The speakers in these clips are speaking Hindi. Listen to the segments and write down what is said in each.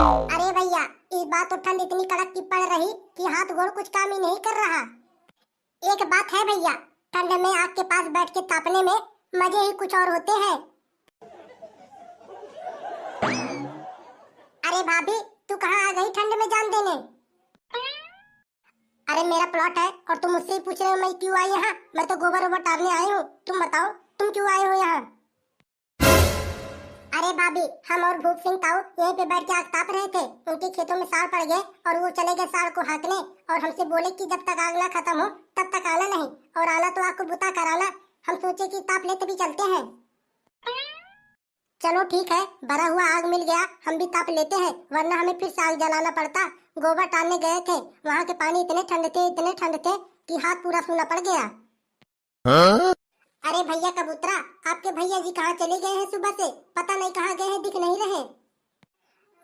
अरे भैया, इस बार तो ठंड इतनी कड़क की पड़ रही कि हाथ गोड़ कुछ काम ही नहीं कर रहा। एक बात है भैया, ठंड में आग के पास बैठ के तापने में मजे ही कुछ और होते हैं। अरे भाभी, तू कहाँ आ गई ठंड में जान देने? अरे मेरा प्लॉट है और तुम मुझसे ही पूछ रहे हो मैं क्यों आई यहाँ? मैं तो गोबर वोबर डालने आई हूँ। तुम बताओ, तुम क्यों आए हो यहाँ? अरे भाभी, हम और भूप सिंह ताऊ यहीं पे बैठ के आग ताप रहे थे। उनके खेतों में साड़ पड़ गए और वो चले गए साड़ को हाँकने और हमसे बोले कि जब तक आग ना खत्म हो तब तक आना नहीं, और आना तो आग को बुता कर आना। हम सोचे कि ताप ले तभी चलते हैं। चलो ठीक है, भरा हुआ आग मिल गया, हम भी ताप लेते हैं, वरना हमें फिर से आग जलाना पड़ता। गोबर टालने गए थे, वहाँ के पानी इतने ठंड थे कि हाथ पूरा सूना पड़ गया। अरे भैया कबूतरा, आपके भैया जी कहाँ चले गए हैं? सुबह से पता नहीं कहाँ गए हैं, दिख नहीं रहे।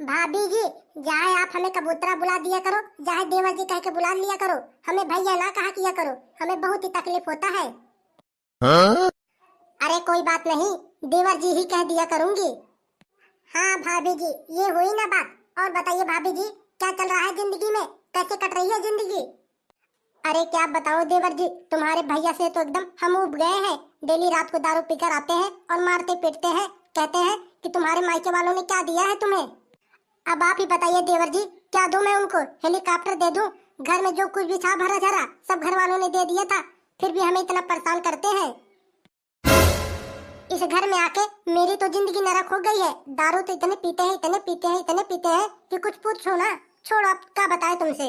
भाभी जी, चाहे आप हमें कबूतरा बुला दिया करो, चाहे देवर जी कह के बुला लिया करो, हमें भैया ना कहा किया करो, हमें बहुत ही तकलीफ होता है। अरे कोई बात नहीं, देवर जी ही कह दिया करूंगी। हाँ भाभी जी, ये हुई ना बात। और बताइए भाभी जी, क्या चल रहा है जिंदगी में? कैसे कट रही है जिंदगी? अरे क्या बताओ देवर जी, तुम्हारे भैया से तो एकदम हम उब गए हैं। डेली रात को दारू पीकर आते हैं और मारते पीटते हैं, कहते हैं कि तुम्हारे मायके वालों ने क्या दिया है तुम्हें। अब आप ही बताइए देवर जी, क्या दूं मैं उनको? हेलीकॉप्टर दे दूं? घर में जो कुछ भी था भरा झरा सब घर वालों ने दे दिया था, फिर भी हमें इतना परेशान करते हैं। इस घर में आके मेरी तो जिंदगी नरक हो गई है। दारू तो इतने पीते हैं कि कुछ पूछो ना। छोड़ो, अब क्या बताए तुमसे।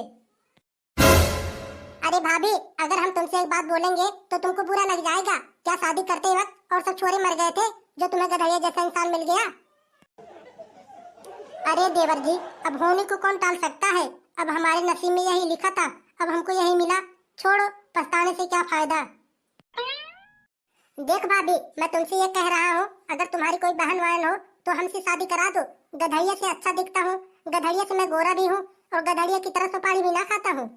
अरे भाभी, अगर हम तुमसे एक बात बोलेंगे तो तुमको बुरा लग जाएगा। क्या शादी करते वक्त और सब छोरे मर गए थे जो तुम्हें गधैया जैसा इंसान मिल गया? अरे देवर जी, अब होने को कौन टाल सकता है? अब हमारे नसीब में यही लिखा था, अब हमको यही मिला। छोड़ो, पछताने से क्या फायदा। देख भाभी, मैं तुमसे ये कह रहा हूँ, अगर तुम्हारी कोई बहन वहन हो तो हमसे शादी करा दो। गधैया से अच्छा दिखता हूँ, गधैया से मैं गोरा भी हूँ और गधैया की तरह सुपारी भी ना खाता हूँ।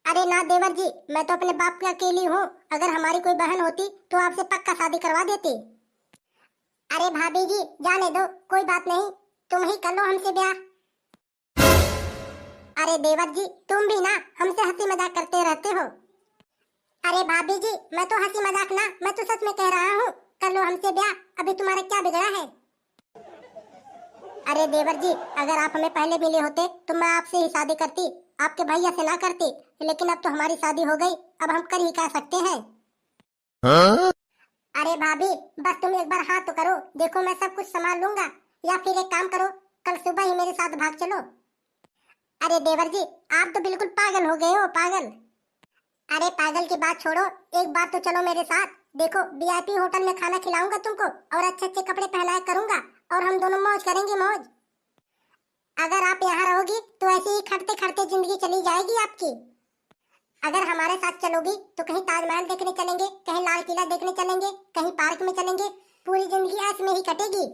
अरे ना देवर जी, मैं तो अपने बाप की अकेली हूँ। अगर हमारी कोई बहन होती तो आपसे पक्का शादी करवा देती। अरे भाभी जी, जाने दो, कोई बात नहीं, तुम ही कर लो हमसे ब्याह। अरे देवर जी, तुम भी ना हमसे हंसी मजाक करते रहते हो। अरे भाभी जी, मैं तो हंसी मजाक ना, मैं तो सच में कह रहा हूँ, कर लो हमसे ब्याह, अभी तुम्हारा क्या बिगड़ा है? अरे देवर जी, अगर आप हमें पहले मिले होते तो मैं आपसे ही शादी करती, आपके भैया से ना करती। लेकिन अब तो हमारी शादी हो गई, अब हम कर ही क्या सकते हैं। अरे भाभी, बस तुम एक बार हाथ तो करो, देखो मैं सब कुछ संभाल लूंगा। या फिर एक काम करो, कल सुबह ही मेरे साथ भाग चलो। अरे देवर जी, आप तो बिल्कुल पागल हो गए हो, पागल। अरे पागल की बात छोड़ो, एक बार तो चलो मेरे साथ। देखो, वीआईपी होटल में खाना खिलाऊंगा तुमको और अच्छे अच्छे कपड़े पहनाया करूंगा और हम दोनों मौज करेंगे, मौज। अगर आप यहाँ रहोगी तो ऐसे ही खटते खटते जिंदगी चली जाएगी आपकी। अगर हमारे साथ चलोगी तो कहीं ताजमहल देखने चलेंगे, कहीं लाल किला देखने चलेंगे, कहीं पार्क में चलेंगे, पूरी जिंदगी ऐसे में ही कटेगी।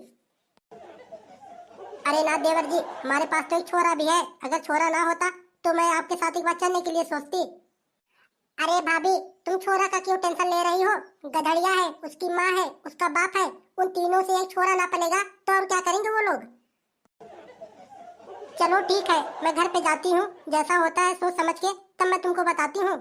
अरे ना देवर जी, हमारे पास तो एक छोरा भी है, अगर छोरा ना होता तो मैं आपके साथ एक बार चलने के लिए सोचती। अरे भाभी, तुम छोरा का क्यों टेंशन ले रही हो? गधड़िया है, उसकी माँ है, उसका बाप है, उन तीनों से एक छोरा ना पलेगा तो और क्या करेंगे वो लोग? चलो ठीक है, मैं घर पे जाती हूँ, जैसा होता है सोच समझ के तब मैं तुमको बताती हूँ।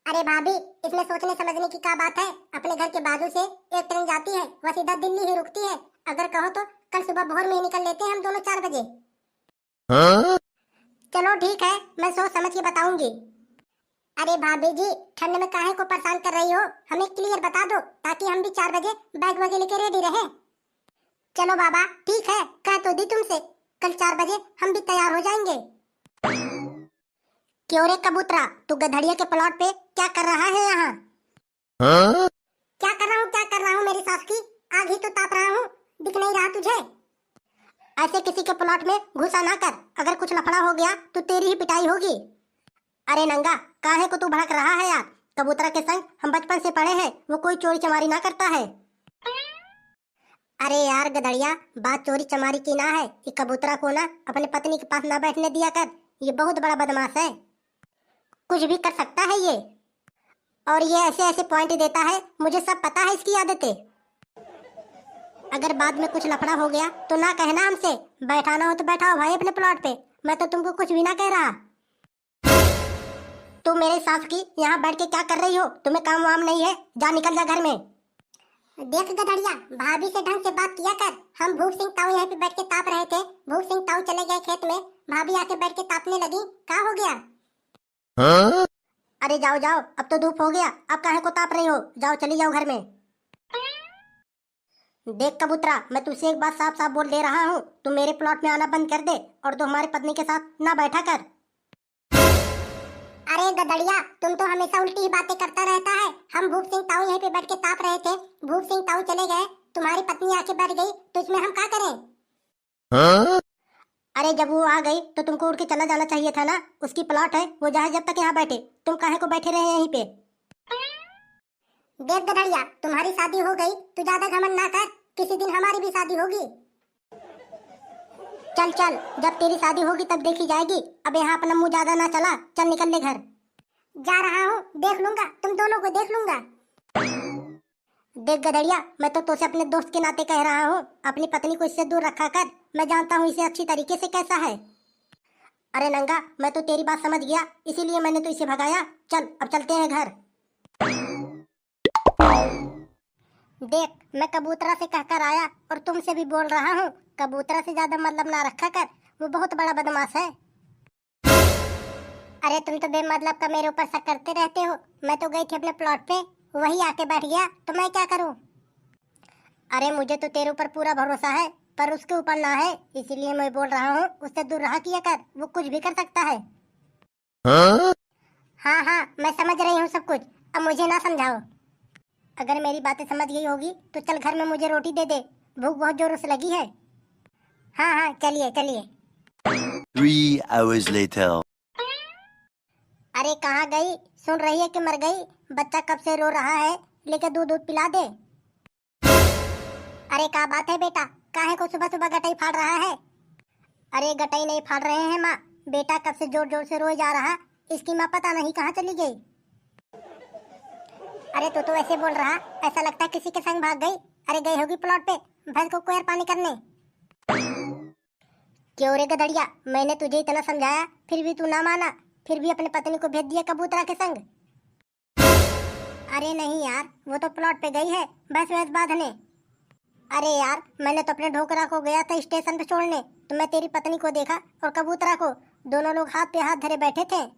अरे भाभी, इसमें सोचने समझने की क्या बात है? अपने घर के बाजू से एक ट्रेन जाती है, वह सीधा दिल्ली ही रुकती है। अगर कहो तो कल सुबह भोर में ही निकल लेते हैं हम दोनों 4 बजे। चलो ठीक है, मैं सोच समझ के बताऊंगी। अरे भाभी जी, ठंड में काहे को परेशान कर रही हो? हमें क्लियर बता दो ताकि हम भी 4 बजे बैग वगैरह लेके रेडी रहे। चलो बाबा, ठीक है, कह तो दी तुमसे, कल 4 बजे हम भी तैयार हो जाएंगे। क्यों रे कबूतरा, तू गधड़िया के प्लॉट पे क्या कर रहा है यहाँ? क्या कर रहा हूँ मेरी सास की? आग ही तो ताप रहा हूँ, दिख नहीं रहा तुझे? ऐसे किसी के प्लॉट में घुसा ना कर, अगर कुछ लफड़ा हो गया तो तेरी ही पिटाई होगी। अरे नंगा, काहे को तू भड़क रहा है यार? कबूतरा के संग हम बचपन से पढ़े हैं, वो कोई चोरी चमारी ना करता है। अरे यार गधड़िया, बात चोरी चमारी की ना है, कि कबूतरा को ना अपने पत्नी के पास ना बैठने दिया कर, ये बहुत बड़ा बदमाश है, कुछ भी कर सकता है ये, और ये ऐसे ऐसे पॉइंट देता है, मुझे सब पता है इसकी आदतें। अगर बाद में कुछ लफड़ा हो गया तो ना कहना हमसे। बैठाना हो तो बैठाओ भाई अपने प्लॉट पे, मैं तो तुमको कुछ भी ना कह रहा। तुम मेरे सास की यहाँ बैठ के क्या कर रही हो? तुम्हें काम वाम नहीं है? जा निकल जा घर में। देख गधड़िया, भाभी से ढंग से बात किया कर। हम भूप सिंह ताऊ यहाँ पे बैठ के ताप रहे थे, भूप सिंह ताऊ चले गए खेत में, भाभी आके बैठ के तापने लगी। क्या हो गया? हाँ? अरे जाओ जाओ, अब तो धूप हो गया, अब काहे को ताप रही हो? जाओ चली जाओ घर में। देख कबूतरा, मैं तुझसे एक बात साफ साफ बोल दे रहा हूँ, तू मेरे प्लॉट में आना बंद कर दे और तू हमारी पत्नी के साथ ना बैठा कर। अरे गदड़िया, तुम तो हमेशा उल्टी ही बातें करता रहता है। हम भूप सिंह ताऊ यहीं पे बैठ के ताप रहे थे, भूप सिंह ताऊ चले गए, तुम्हारी पत्नी आके बैठ गई, तो इसमें हम क्या करें? हाँ? अरे जब वो आ गई तो तुमको उड़ के चला जाना चाहिए था ना, उसकी प्लॉट है, वो चाहे जब तक यहाँ बैठे, तुम काहे को बैठे रहे यहीं पे? देख गधड़िया, तुम्हारी शादी हो गई तो ज्यादा घमंड ना कर, किसी दिन हमारी भी शादी होगी। चल चल, जब तेरी शादी होगी तब देखी जाएगी, अब यहाँ अपना मुंह ज्यादा ना चला, चल निकल ले घर। जा रहा हूँ, देख लूंगा, तुम दोनों को देख लूंगा। देख गधड़िया, मैं तो तुझसे अपने दोस्त के नाते कह रहा हूँ, अपनी पत्नी को इससे दूर रखा कर, मैं जानता हूँ इसे अच्छी तरीके से कैसा है। अरे नंगा, मैं तो तेरी बात समझ गया, इसीलिए मैंने तो इसे भगाया। चल अब चलते हैं घर। देख, मैं कबूतरा से कहकर आया और तुमसे भी बोल रहा हूँ, कबूतरा से ज्यादा मतलब ना रखा कर, वो बहुत बड़ा बदमाश है। अरे तुम तो बेमतलब का मेरे ऊपर शक करते रहते हो, मैं तो गई थी अपने प्लॉट पे, वही आके बैठ गया, तो मैं क्या करूं? अरे मुझे तो तेरे ऊपर पूरा भरोसा है, पर उसके ऊपर ना है, इसीलिए मैं बोल रहा हूँ उससे दूर रहा किया कर, वो कुछ भी कर सकता है। हाँ? हाँ हाँ, मैं समझ रही हूँ सब कुछ, अब मुझे ना समझाओ। अगर मेरी बातें समझ गई होगी तो चल घर में मुझे रोटी दे दे, भूख बहुत जोरों से लगी है। हाँ हाँ चलिए चलिए। 3 hours later. अरे कहाँ गई? सुन रही है कि मर गई? बच्चा कब से रो रहा है, लेकर दूध दूध पिला दे। अरे क्या बात है बेटा, काहे को सुबह सुबह गटाई फाड़ रहा है? अरे गटाई नहीं फाड़ रहे हैं माँ, बेटा कब से जोर जोर से रोए जा रहा, इसकी माँ पता नहीं कहाँ चली गई। अरे तू तो ऐसे बोल रहा, ऐसा लगता है किसी के संग भाग गई। अरे गई होगी प्लॉट पे भैंस को कोयर पानी करने। क्यों रे गधड़िया, मैंने तुझे इतना समझाया फिर भी तू ना माना, फिर भी अपने पत्नी को भेज दिया कबूतरा के संग। अरे नहीं यार, वो तो प्लॉट पे गई है भैंस वैंस बांधने। अरे यार, मैंने तो अपने ढोकरा को गया था स्टेशन पे छोड़ने, तो मैं तेरी पत्नी को देखा और कबूतरा को, दोनों लोग हाथ पे हाथ धरे बैठे थे।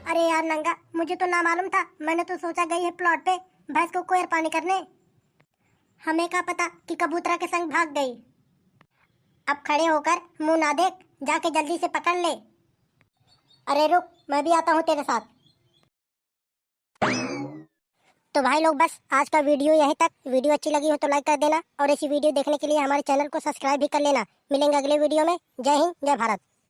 अरे यार नंगा, मुझे तो ना मालूम था, मैंने तो सोचा गई है प्लॉट पे भैंस को कोयर पानी करने, हमें क्या पता कि कबूतरा के संग भाग गई। अब खड़े होकर मुंह ना देख, जाके जल्दी से पकड़ ले। अरे रुक, मैं भी आता हूँ तेरे साथ। तो भाई लोग बस आज का वीडियो यहीं तक। वीडियो अच्छी लगी हो तो लाइक कर देना और ऐसी वीडियो देखने के लिए हमारे चैनल को सब्सक्राइब भी कर लेना। मिलेंगे अगले वीडियो में। जय हिंद, जय भारत।